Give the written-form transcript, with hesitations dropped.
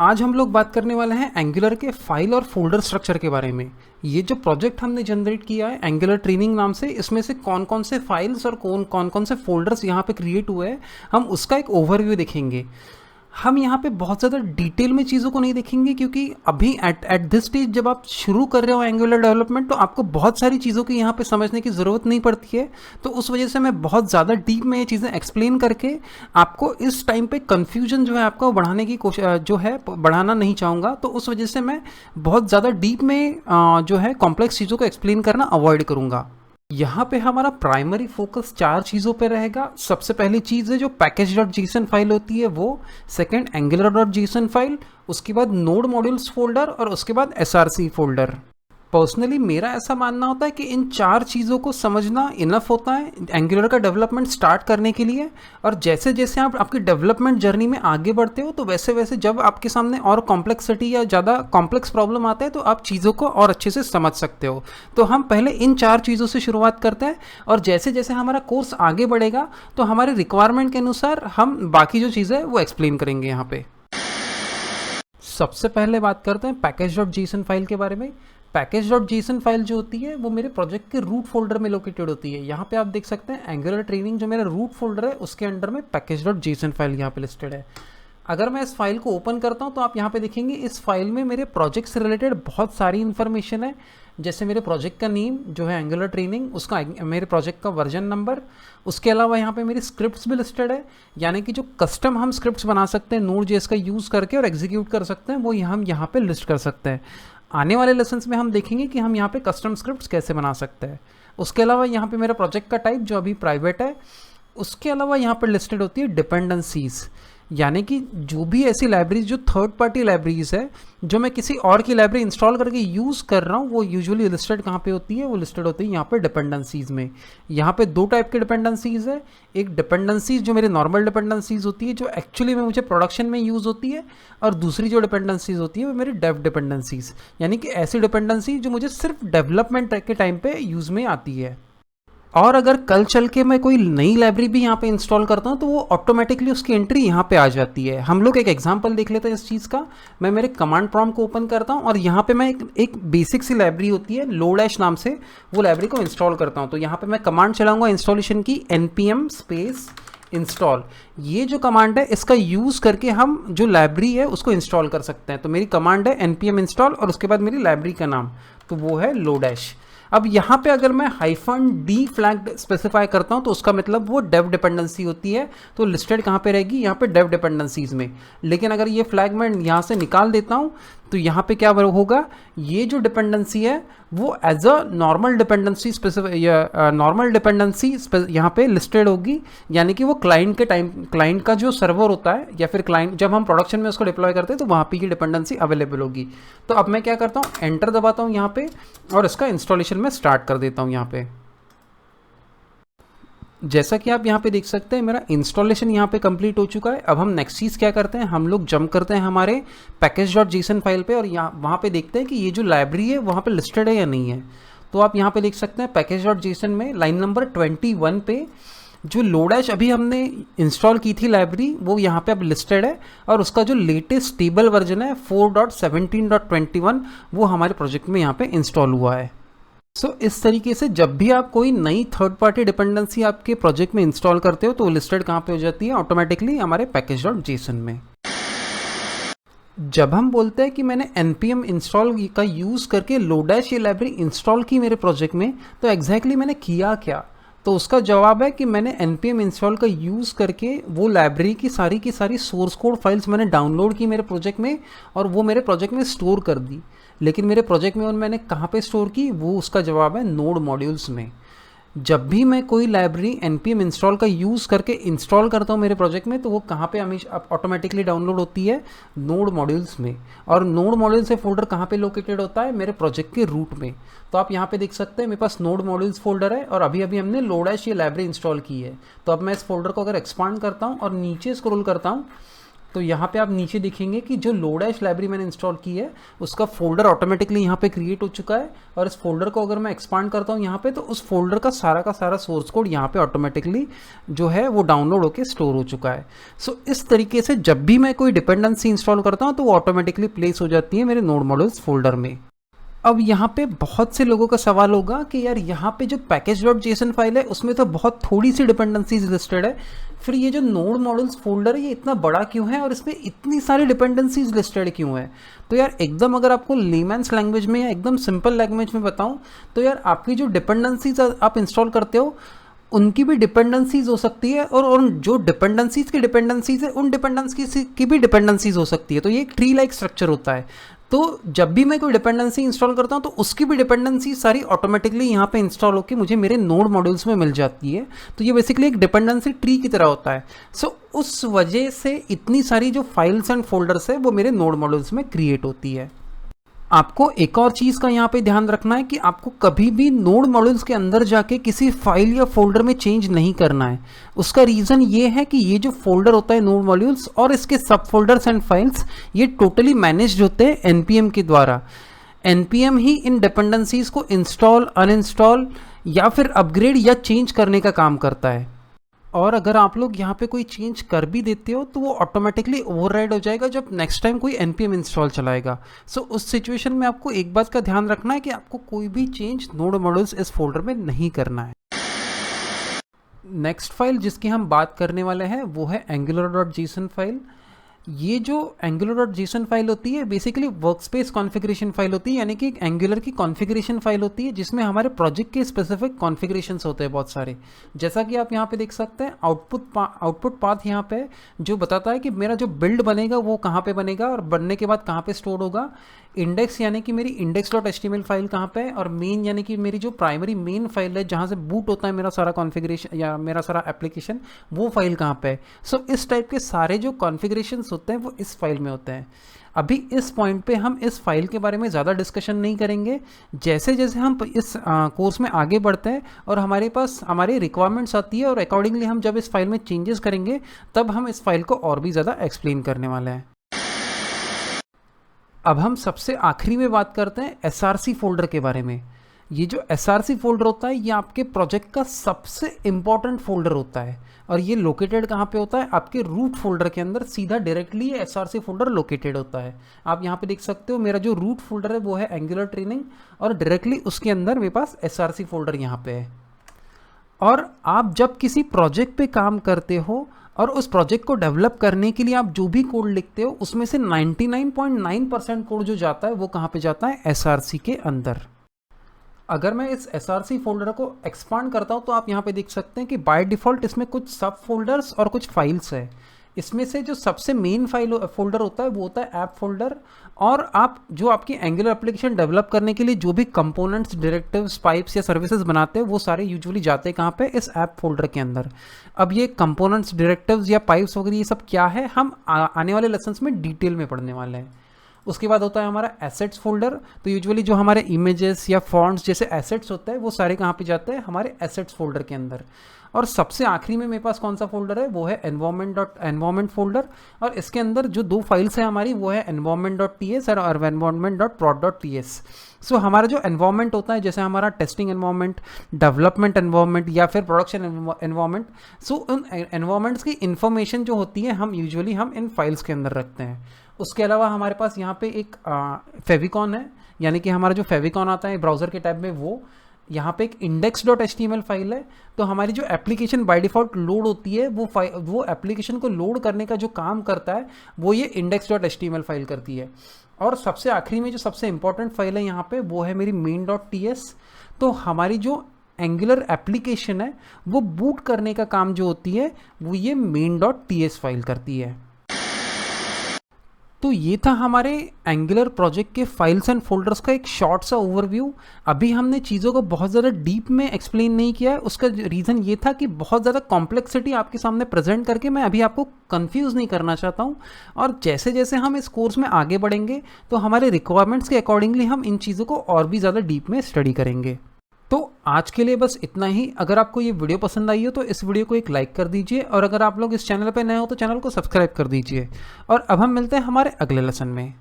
आज हम लोग बात करने वाले हैं एंगुलर के फाइल और फोल्डर स्ट्रक्चर के बारे में। ये जो प्रोजेक्ट हमने जनरेट किया है एंगुलर ट्रेनिंग नाम से, इसमें से कौन कौन से फाइल्स और कौन कौन से फोल्डर्स यहाँ पे क्रिएट हुए हैं, हम उसका एक ओवरव्यू देखेंगे। हम यहाँ पे बहुत ज़्यादा डिटेल में चीज़ों को नहीं देखेंगे, क्योंकि अभी एट दिस स्टेज जब आप शुरू कर रहे हो एंगुलर डेवलपमेंट, तो आपको बहुत सारी चीज़ों की यहाँ पे समझने की ज़रूरत नहीं पड़ती है। तो उस वजह से मैं बहुत ज़्यादा डीप में ये चीज़ें एक्सप्लेन करके आपको इस टाइम पे कन्फ्यूजन जो है आपका बढ़ाने की कोशिश जो है बढ़ाना नहीं चाहूँगा। तो उस वजह से मैं बहुत ज़्यादा डीप में जो है कॉम्प्लेक्स चीज़ों को एक्सप्लेन करना अवॉइड करूँगा। यहाँ पे हमारा प्राइमरी फोकस 4 चीज़ों पे रहेगा। सबसे पहली चीज़ है जो package.json फाइल होती है वो, सेकंड angular.json फाइल, उसके बाद नोड मॉड्यूल्स फोल्डर और उसके बाद src फोल्डर। पर्सनली मेरा ऐसा मानना होता है कि इन 4 चीज़ों को समझना इनफ होता है एंगुलर का डेवलपमेंट स्टार्ट करने के लिए। और जैसे जैसे आप आपकी डेवलपमेंट जर्नी में आगे बढ़ते हो, तो वैसे वैसे जब आपके सामने और कॉम्प्लेक्सिटी या ज़्यादा कॉम्प्लेक्स प्रॉब्लम आता है, तो आप चीज़ों को और अच्छे से समझ सकते हो। तो हम पहले इन 4 चीज़ों से शुरुआत करते हैं, और जैसे जैसे हमारा कोर्स आगे बढ़ेगा तो हमारे रिक्वायरमेंट के अनुसार हम बाकी जो चीज़ें वो एक्सप्लेन करेंगे यहाँ पे। सबसे पहले बात करते हैं package.json फाइल के बारे में। package.json फाइल जो होती है वो मेरे प्रोजेक्ट के रूट फोल्डर में लोकेटेड होती है। यहाँ पे आप देख सकते हैं एंगुलर ट्रेनिंग जो मेरा रूट फोल्डर है उसके अंडर में package.json फाइल यहाँ पे लिस्टेड है। अगर मैं इस फाइल को ओपन करता हूँ तो आप यहाँ पे देखेंगे इस फाइल में मेरे प्रोजेक्ट से रिलेटेड बहुत सारी इन्फॉर्मेशन है, जैसे मेरे प्रोजेक्ट का नेम जो है एंगुलर ट्रेनिंग, उसका मेरे प्रोजेक्ट का वर्जन नंबर। उसके अलावा यहाँ पे मेरी स्क्रिप्ट्स भी लिस्टेड है, यानी कि जो कस्टम हम स्क्रिप्ट्स बना सकते हैं Node.js का यूज़ करके और एग्जीक्यूट कर सकते हैं, वो हम यहाँ पे लिस्ट कर सकते हैं। आने वाले लेसन्स में हम देखेंगे कि हम यहाँ पे कस्टम स्क्रिप्ट्स कैसे बना सकते हैं। उसके अलावा यहाँ पे मेरा प्रोजेक्ट का टाइप जो अभी प्राइवेट है। उसके अलावा यहाँ पर लिस्टेड होती है डिपेंडेंसीज़, यानी कि जो भी ऐसी लाइब्रेरीज जो थर्ड पार्टी लाइब्रेरीज है जो मैं किसी और की लाइब्रेरी इंस्टॉल करके यूज़ कर रहा हूँ, वो यूजुअली लिस्टेड कहाँ पे होती है, वो लिस्टेड होती है यहाँ पे डिपेंडेंसीज़ में। यहाँ पे 2 टाइप के डिपेंडेंसीज़ है। एक डिपेंडेंसीज जो मेरे नॉर्मल डिपेंडेंसीज होती है जो एक्चुअली में मुझे प्रोडक्शन में यूज़ होती है, और दूसरी जो डिपेंडेंसीज होती है वो मेरी डेव डिपेंडेंसीज, यानी कि ऐसी डिपेंडेंसी जो मुझे सिर्फ डेवलपमेंट के टाइम पे यूज़ में आती है। और अगर कल चल के मैं कोई नई लाइब्रेरी भी यहाँ पे इंस्टॉल करता हूँ तो वो ऑटोमेटिकली उसकी एंट्री यहाँ पे आ जाती है। हम लोग एक एग्जांपल देख लेते हैं इस चीज़ का। मैं मेरे कमांड प्रॉम्प्ट को ओपन करता हूँ और यहाँ पे मैं एक बेसिक सी लाइब्रेरी होती है लोडैश नाम से, वो लाइब्रेरी को इंस्टॉल करता हूँ। तो यहाँ पे मैं कमांड चलाऊँगा इंस्टॉलेशन की npm स्पेस इंस्टॉल। ये जो कमांड है इसका यूज़ करके हम जो लाइब्रेरी है उसको इंस्टॉल कर सकते हैं। तो मेरी कमांड है npm इंस्टॉल और उसके बाद मेरी लाइब्रेरी का नाम तो वो है लोडैश। अब यहाँ पे अगर मैं -d फ्लैग स्पेसिफाई करता हूँ तो उसका मतलब वो डेव डिपेंडेंसी होती है, तो लिस्टेड कहाँ पे रहेगी, यहाँ पे डेव डिपेंडेंसीज में। लेकिन अगर ये फ्लैग मैं यहाँ से निकाल देता हूँ तो यहाँ पे क्या होगा, ये जो डिपेंडेंसी है वो as a normal dependency normal dependency यहाँ पे लिस्टेड होगी, यानी कि वो क्लाइंट का जो सर्वर होता है या फिर क्लाइंट जब हम प्रोडक्शन में उसको डिप्लॉय करते हैं तो वहाँ पे ये डिपेंडेंसी अवेलेबल होगी। तो अब मैं क्या करता हूँ, एंटर दबाता हूँ यहाँ पे और इसका इंस्टॉलेशन में स्टार्ट कर देता हूँ। यहाँ पे जैसा कि आप यहाँ पे देख सकते हैं मेरा इंस्टॉलेशन यहाँ पे कंप्लीट हो चुका है। अब हम नेक्स्ट चीज़ क्या करते हैं, हम लोग जंप करते हैं हमारे package.json फाइल पे और यहाँ वहाँ पे देखते हैं कि ये जो लाइब्रेरी है वहाँ पे लिस्टेड है या नहीं है। तो आप यहाँ पे देख सकते हैं package.json में लाइन नंबर 21 पे जो लोडैश अभी हमने इंस्टॉल की थी लाइब्रेरी वो यहाँ पे अब लिस्टेड है, और उसका जो लेटेस्ट स्टेबल वर्जन है 4.17.21 वो हमारे प्रोजेक्ट में यहाँ पे इंस्टॉल हुआ है। इस तरीके से जब भी आप कोई नई थर्ड पार्टी डिपेंडेंसी आपके प्रोजेक्ट में इंस्टॉल करते हो तो वो लिस्टेड कहाँ पे हो जाती है, ऑटोमेटिकली हमारे package.json में। जब हम बोलते हैं कि मैंने npm इंस्टॉल का यूज़ करके लोडैश ये लाइब्रेरी इंस्टॉल की मेरे प्रोजेक्ट में, तो एग्जैक्टली मैंने किया क्या, तो उसका जवाब है कि मैंने npm इंस्टॉल का यूज़ करके वो लाइब्रेरी की सारी सोर्स कोड फाइल्स मैंने डाउनलोड की मेरे प्रोजेक्ट में और वो मेरे प्रोजेक्ट में स्टोर कर दी। लेकिन मेरे प्रोजेक्ट में मैंने कहाँ पे स्टोर की, वो उसका जवाब है नोड मॉड्यूल्स में। जब भी मैं कोई लाइब्रेरी npm इंस्टॉल का यूज़ करके इंस्टॉल करता हूँ मेरे प्रोजेक्ट में, तो वो कहाँ पे हमेशा ऑटोमेटिकली डाउनलोड होती है, नोड मॉड्यूल्स में। और नोड मॉड्यूल से फोल्डर कहाँ पे लोकेटेड होता है, मेरे प्रोजेक्ट के रूट में। तो आप यहाँ पे देख सकते हैं मेरे पास नोड मॉड्यूल्स फोल्डर है और अभी अभी हमने लोडैश ये लाइब्रेरी इंस्टॉल की है। तो अब मैं इस फोल्डर को अगर एक्सपांड करता हूँ और नीचे स्क्रॉल करता हूँ तो यहाँ पे आप नीचे देखेंगे कि जो लोडैश लाइब्रेरी मैंने इंस्टॉल की है उसका फोल्डर ऑटोमेटिकली यहाँ पे क्रिएट हो चुका है, और इस फोल्डर को अगर मैं एक्सपांड करता हूँ यहाँ पे तो उस फोल्डर का सारा सोर्स कोड यहाँ पे ऑटोमेटिकली जो है वो डाउनलोड होकर स्टोर हो चुका है। सो इस तरीके से जब भी मैं कोई डिपेंडेंसी इंस्टॉल करता हूँ तो वो ऑटोमेटिकली प्लेस हो जाती है मेरे नोड मॉड्यूल्स फोल्डर में। अब यहाँ पे बहुत से लोगों का सवाल होगा कि यार यहाँ पे जो package.json फाइल है उसमें तो बहुत थोड़ी सी डिपेंडेंसीज लिस्टेड है, फिर ये जो नोड मॉड्यूल्स फोल्डर है ये इतना बड़ा क्यों है और इसमें इतनी सारी डिपेंडेंसीज लिस्टेड क्यों है। तो यार एकदम अगर आपको लेमैन्स लैंग्वेज में या एकदम सिंपल लैंग्वेज में बताऊँ तो यार आपकी जो डिपेंडेंसीज आप इंस्टॉल करते हो उनकी भी डिपेंडेंसीज हो सकती है, और जो डिपेंडेंसीज की डिपेंडेंसीज है उन डिपेंडेंसीज की भी डिपेंडेंसीज हो सकती है। तो ये एक ट्री लाइक स्ट्रक्चर होता है। तो जब भी मैं कोई डिपेंडेंसी इंस्टॉल करता हूँ तो उसकी भी डिपेंडेंसी सारी ऑटोमेटिकली यहाँ पे इंस्टॉल होकर मुझे मेरे नोड मॉड्यूल्स में मिल जाती है। तो ये बेसिकली एक डिपेंडेंसी ट्री की तरह होता है। सो उस वजह से इतनी सारी जो फाइल्स एंड फोल्डर्स है वो मेरे नोड मॉड्यूल्स में क्रिएट होती है। आपको एक और चीज़ का यहाँ पे ध्यान रखना है कि आपको कभी भी नोड मॉड्यूल्स के अंदर जाके किसी फाइल या फोल्डर में चेंज नहीं करना है। उसका रीज़न ये है कि ये जो फोल्डर होता है नोड मॉड्यूल्स और इसके सब फोल्डर्स एंड फाइल्स ये टोटली मैनेज्ड होते हैं एनपीएम के द्वारा। एनपीएम ही इन डिपेंडेंसीज को इंस्टॉल, अनइंस्टॉल या फिर अपग्रेड या चेंज करने का काम करता है। और अगर आप लोग यहाँ पे कोई चेंज कर भी देते हो तो वो ऑटोमेटिकली ओवरराइड हो जाएगा जब नेक्स्ट टाइम कोई npm इंस्टॉल चलाएगा। सो उस सिचुएशन में आपको एक बात का ध्यान रखना है कि आपको कोई भी चेंज नोड मॉड्यूल्स इस फोल्डर में नहीं करना है। नेक्स्ट फाइल जिसकी हम बात करने वाले हैं वो है angular.json फाइल। ये जो angular.json फाइल होती है बेसिकली वर्कस्पेस कॉन्फ़िगरेशन फाइल होती है, यानी कि एक एंगुलर की कॉन्फ़िगरेशन फाइल होती है जिसमें हमारे प्रोजेक्ट के स्पेसिफिक कॉन्फ़िगरेशंस होते हैं बहुत सारे। जैसा कि आप यहाँ पे देख सकते हैं आउटपुट पाथ यहाँ पे जो बताता है कि मेरा जो बिल्ड बनेगा वो कहाँ पे बनेगा और बनने के बाद कहाँ पे स्टोर होगा। इंडेक्स यानी कि मेरी index.html फाइल कहाँ पे है, और मेन यानी कि मेरी जो प्राइमरी मेन फाइल है जहाँ से बूट होता है मेरा सारा कॉन्फ़िगरेशन या मेरा सारा एप्लीकेशन, वो फाइल कहाँ पे है। सो इस टाइप के सारे जो कॉन्फ़िगरेशंस होते हैं वो इस फाइल में होते हैं। अभी इस पॉइंट पे हम इस फाइल के बारे में ज़्यादा डिस्कशन नहीं करेंगे। जैसे जैसे हम इस कोर्स में आगे बढ़ते हैं और हमारे पास हमारी रिक्वायरमेंट्स आती है और अकॉर्डिंगली हम जब इस फाइल में चेंजेस करेंगे तब हम इस फाइल को और भी ज़्यादा एक्सप्लेन करने वाले हैं। अब हम सबसे आखिरी में बात करते हैं एसआरसी फोल्डर के बारे में। ये जो एसआरसी फोल्डर होता है ये आपके प्रोजेक्ट का सबसे इम्पॉर्टेंट फोल्डर होता है, और ये लोकेटेड कहाँ पे होता है, आपके रूट फोल्डर के अंदर सीधा डायरेक्टली ये एसआरसी फोल्डर लोकेटेड होता है। आप यहाँ पे देख सकते हो मेरा जो रूट फोल्डर है वो है एंगुलर ट्रेनिंग, और डायरेक्टली उसके अंदर मेरे पास एसआरसी फोल्डर यहाँ पे है। और आप जब किसी प्रोजेक्ट पे काम करते हो और उस प्रोजेक्ट को डेवलप करने के लिए आप जो भी कोड लिखते हो उसमें से 99.9% कोड जो जाता है वो कहाँ पे जाता है, एसआरसी के अंदर। अगर मैं इस एसआरसी फोल्डर को एक्सपांड करता हूँ तो आप यहाँ पे देख सकते हैं कि बाय डिफ़ॉल्ट इसमें कुछ सब फोल्डर्स और कुछ फाइल्स है। इसमें से जो सबसे मेन फोल्डर होता है वो होता है ऐप फोल्डर, और आप जो आपकी एंगुलर एप्लीकेशन डेवलप करने के लिए जो भी कंपोनेंट्स, डायरेक्टिव्स, पाइप्स या सर्विसेज बनाते हैं वो सारे यूजुअली जाते हैं कहाँ पे, इस ऐप फोल्डर के अंदर। अब ये कंपोनेंट्स, डायरेक्टिव्स या पाइप्स वगैरह ये सब क्या है हम आने वाले लेसन्स में डिटेल में पढ़ने वाले हैं। उसके बाद होता है हमारा एसेट्स फोल्डर। तो यूजुअली जो हमारे इमेजेस या फॉन्ट्स जैसे एसेट्स होते हैं वो सारे कहाँ पे जाते हैं, हमारे एसेट्स फोल्डर के अंदर। और सबसे आखिरी में मेरे पास कौन सा फोल्डर है वो है environment फोल्डर, और इसके अंदर जो दो फाइल्स है हमारी वो है environment.ts और environment.prod.ts। सो हमारा जो एनवायरनमेंट होता है जैसे हमारा टेस्टिंग एनवायरनमेंट, डेवलपमेंट एनवायरनमेंट या फिर प्रोडक्शन एनवायरनमेंट, सो उन एनवायरनमेंट्स की इन्फॉर्मेशन जो होती है हम यूजुअली इन फाइल्स के अंदर रखते हैं। उसके अलावा हमारे पास यहाँ पे एक फेविकॉन है, यानी कि हमारा जो फेविकॉन आता है ब्राउज़र के टैब में, वो यहाँ पे एक index.html फाइल है। तो हमारी जो एप्लीकेशन बाय डिफ़ॉल्ट लोड होती है वो एप्लीकेशन को लोड करने का जो काम करता है वो ये index.html फाइल करती है। और सबसे आखिरी में जो सबसे इंपॉर्टेंट फाइल है यहाँ पे वो है मेरी main.ts। तो हमारी जो एंगुलर एप्लीकेशन है वो बूट करने का काम जो होती है वो ये main.ts फाइल करती है। तो ये था हमारे एंगुलर प्रोजेक्ट के फाइल्स एंड फोल्डर्स का एक शॉर्ट सा ओवरव्यू। अभी हमने चीज़ों को बहुत ज़्यादा डीप में एक्सप्लेन नहीं किया है, उसका रीज़न ये था कि बहुत ज़्यादा कॉम्प्लेक्सिटी आपके सामने प्रेजेंट करके मैं अभी आपको कंफ्यूज नहीं करना चाहता हूँ। और जैसे जैसे हम इस कोर्स में आगे बढ़ेंगे तो हमारे रिक्वायरमेंट्स के अकॉर्डिंगली हम इन चीज़ों को और भी ज़्यादा डीप में स्टडी करेंगे। तो आज के लिए बस इतना ही। अगर आपको ये वीडियो पसंद आई हो तो इस वीडियो को एक लाइक कर दीजिए, और अगर आप लोग इस चैनल पर नए हो तो चैनल को सब्सक्राइब कर दीजिए। और अब हम मिलते हैं हमारे अगले लेसन में।